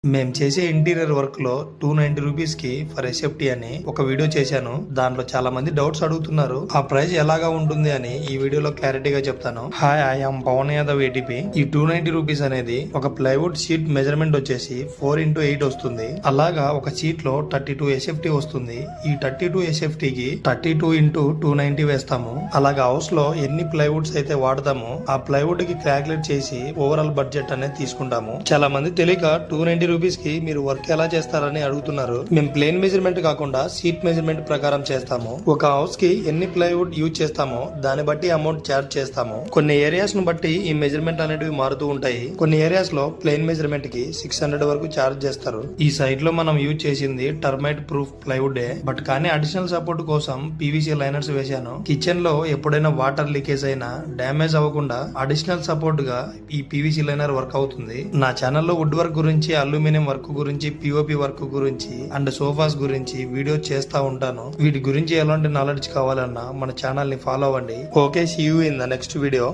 మేము చేసే interior work లో 290 రూపీస్ కి ఫర్ ఎస్ఎఫ్టీ అని ఒక వీడియో చేశాను. దాంట్లో చాలా మంది డౌట్స్ అడుగుతున్నారు. ఆ ప్రైస్ ఎలాగా ఉంటుంది అని ఈ వీడియోలో క్లారిటీగా చెప్తాను. Hi, I am Pavan Yadav ATP. ఈ 290 రూపీస్ అనేది ఒక ప్లైవుడ్ షీట్ మెజర్మెంట్ వచ్చేసి 4x8 వస్తుంది. అలాగా ఒక షీట్ లో 32 ఎస్ఎఫ్టీ వస్తుంది. ఈ 32 ఎస్ఎఫ్టీ కి 32x290 వేస్తాము. అలాగా హౌస్ లో ఎన్ని ప్లైవుడ్స్ అయితే వాడతామో ఆ ప్లైవుడ్ కి క్యాలిక్యులేట్ చేసి ఓవరాల్ బడ్జెట్ అనేది తీసుకుంటాము. చాలా మంది తెలియక 290 రూపీస్ కి మీరు వర్క్ ఎలా చేస్తారని అడుగుతున్నారు. మేము ప్లేన్ మెజర్మెంట్ కాకుండా షీట్ మెజర్మెంట్ ప్రకారం చేస్తాము. ఒక హౌస్ కి ఎన్ని ప్లైవుడ్ యూజ్ చేస్తామో దాన్ని బట్టి అమౌంట్ చార్జ్ చేస్తాము. కొన్ని ఏరియాస్ ను బట్టి ఈ మెజర్మెంట్ అనేవి మారుతూ ఉంటాయి. కొన్ని ఏరియాస్ లో ప్లేన్ మెజర్మెంట్ కి 600 వరకు చార్జ్ చేస్తారు. ఈ సైట్ లో మనం యూజ్ చేసింది టర్మైట్ ప్రూఫ్ ప్లైవుడ్ బట్ కానీ అడిషనల్ సపోర్ట్ కోసం పీవీసీ లైనర్స్ వేశాను. కిచెన్ లో ఎప్పుడైనా వాటర్ లీకేజ్ అయినా డ్యామేజ్ అవ్వకుండా అడిషనల్ సపోర్ట్ గా ఈ పీవీసీ లైనర్ వర్క్ అవుతుంది. నా ఛానల్లో వుడ్ వర్క్ గురించి, అల్యూమినియం వర్క్ గురించి, పిఓపి వర్క్ గురించి అండ్ సోఫాస్ గురించి వీడియో చేస్తా ఉంటాను. వీటి గురించి ఎలాంటి నాలెడ్జ్ కావాలన్నా మన ఛానల్ ని ఫాలో అవ్వండి. Okay, see you in the next video.